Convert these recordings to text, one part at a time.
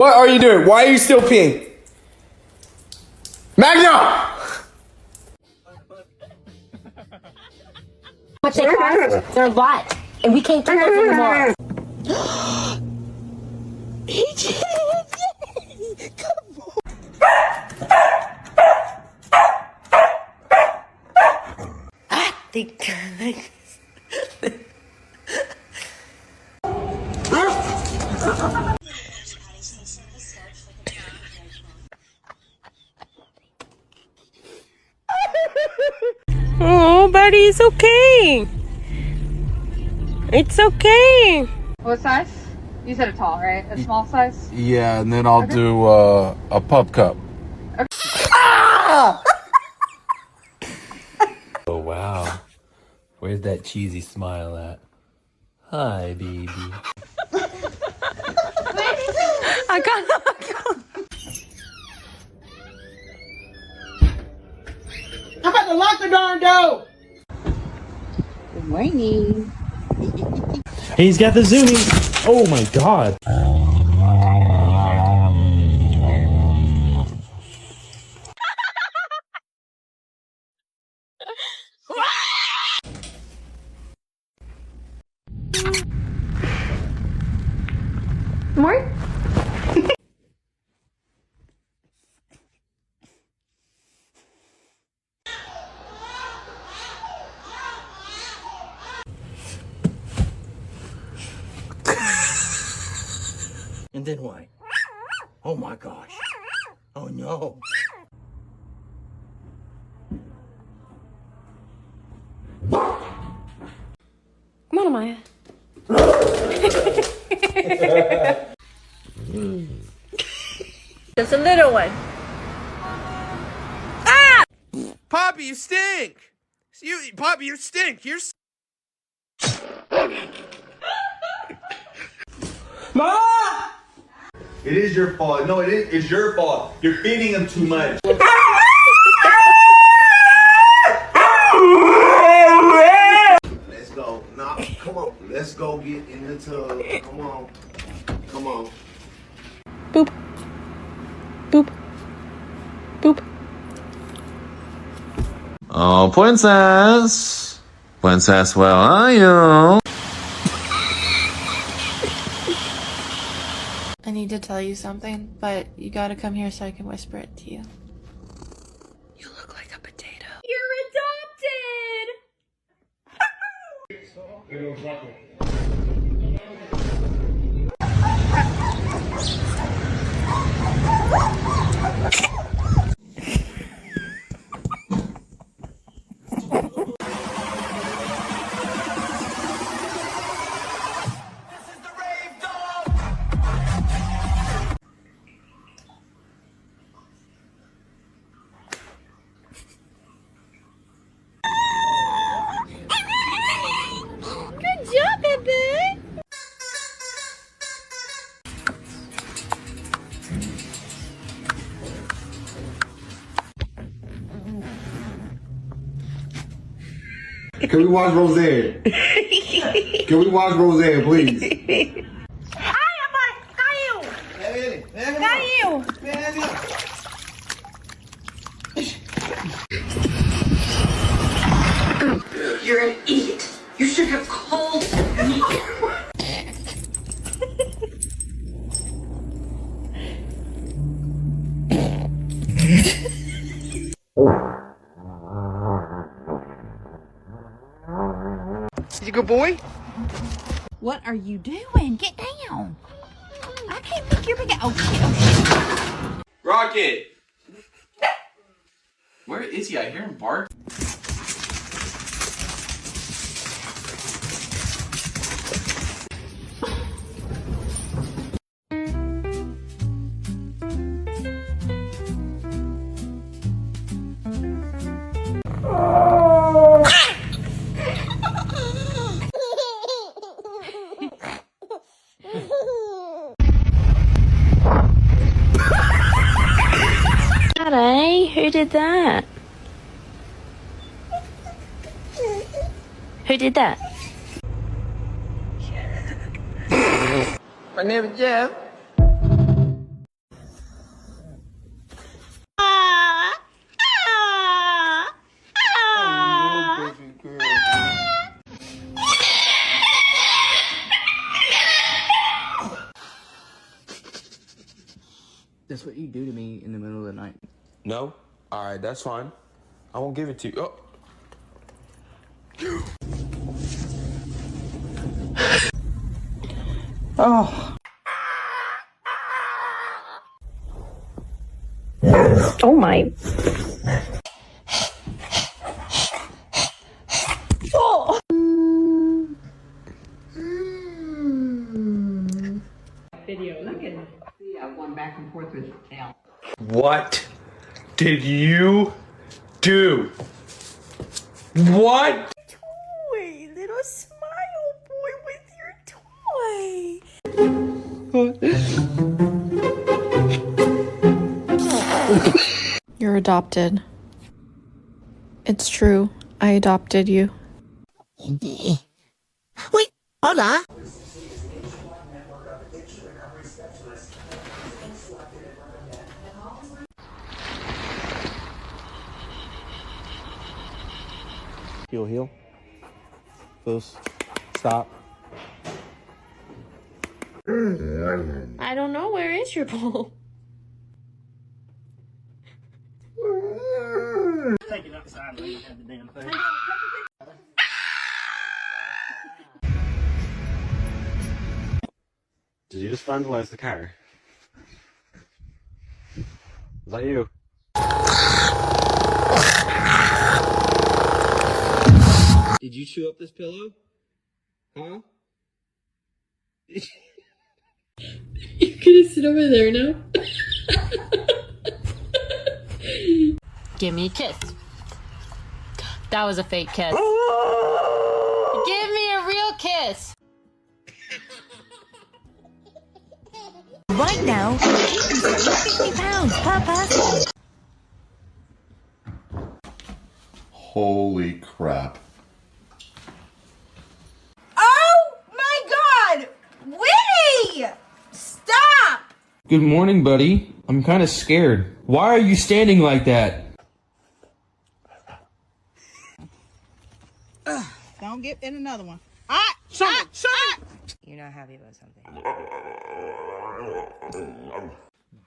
What are you doing? Why are you still peeing? Magna! Much they cost? They're a lot, and we can't keep those anymore. He did it! Come on. I think Oh, buddy, it's okay. It's okay. What size? You said a tall, right? A small size? Yeah, and then I'll do a pup cup. Okay. Oh, wow. Where's that cheesy smile at? Hi, baby. I got How about to lock the darn door? Good morning. He's got the zoomies. Oh my god. More? And then what? Oh my gosh. Oh no. Come on, Amaya. Just a little one. Ah! Poppy, you stink! Poppy, you stink! Mom! It is your fault. No, it's your fault. You're feeding him too much. Let's go. Nah, come on. Let's go get in the tub. Come on. Come on. Boop. Boop. Boop. Oh, princess. Princess, where are you? I need to tell you something, but you gotta come here so I can whisper it to you. You look like a potato. You're adopted! Good job, baby! Can we watch Roseanne? Can we watch Roseanne, please? You're an idiot. You should have called me. He's a good boy? What are you doing? Get down. I can't pick your big. Oh shit. Rocket! Where is he? I hear him bark. Daddy, who did that? Who did that? My name is Jeff. That's what you do to me in the middle of the night. No? Alright, that's fine. I won't give it to you. Oh. Oh my. Oh. Video. Look at one back and forth with tail. What did you do? What? Toy, little smile boy with your toy. You're adopted. It's true. I adopted you. Wait, hola. Heel, heel. Loose. Stop. I don't know. Where is your ball? Take it outside and have the damn thing. Did you just vandalize the car? Is that you? Did you chew up this pillow? Huh? You're gonna sit over there now? Give me a kiss. That was a fake kiss. Give me a real kiss. Right now, 50 pounds per person. Holy crap. Oh my God! Winnie! Stop! Good morning, buddy. I'm kind of scared. Why are you standing like that? Don't get in another one. You're not happy about something.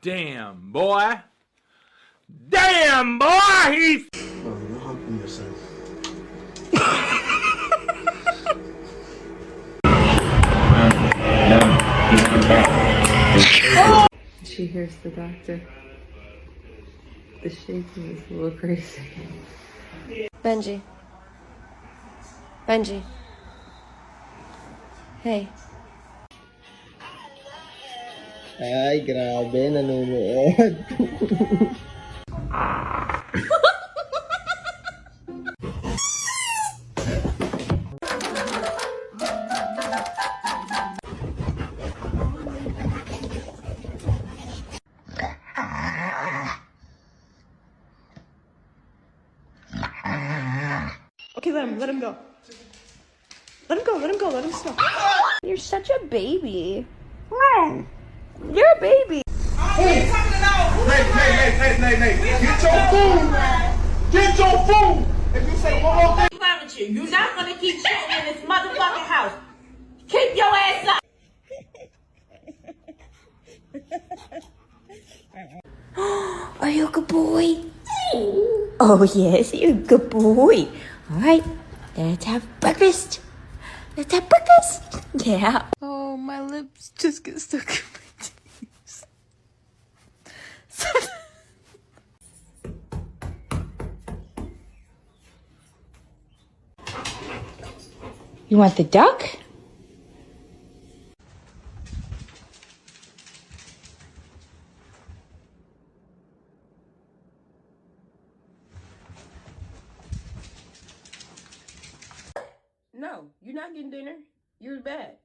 Damn, boy. Damn, boy! He's... Oh, you're humping yourself. She hears the doctor. The shaking is a little crazy. Benji. Benji. Hey. Ay, grabe, nanonood. Okay, let him go. Let him go, let him stop. You're such a baby. You're a baby. Hey, get your food! If you say one more thing. I promise you, you're not gonna keep shitting in this motherfucking house. Keep your ass up. Are you a good boy? Oh yes, you're a good boy. Alright, let's have breakfast. Let's have breakfast. Yeah. Oh, my lips just get stuck in my teeth. You want the duck? No, you're not getting dinner. You're bad.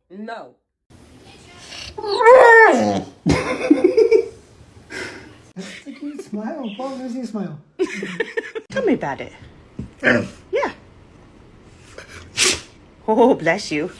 No. Smile. Paul, let me see you smile. Tell me about it. Yeah. Oh, bless you.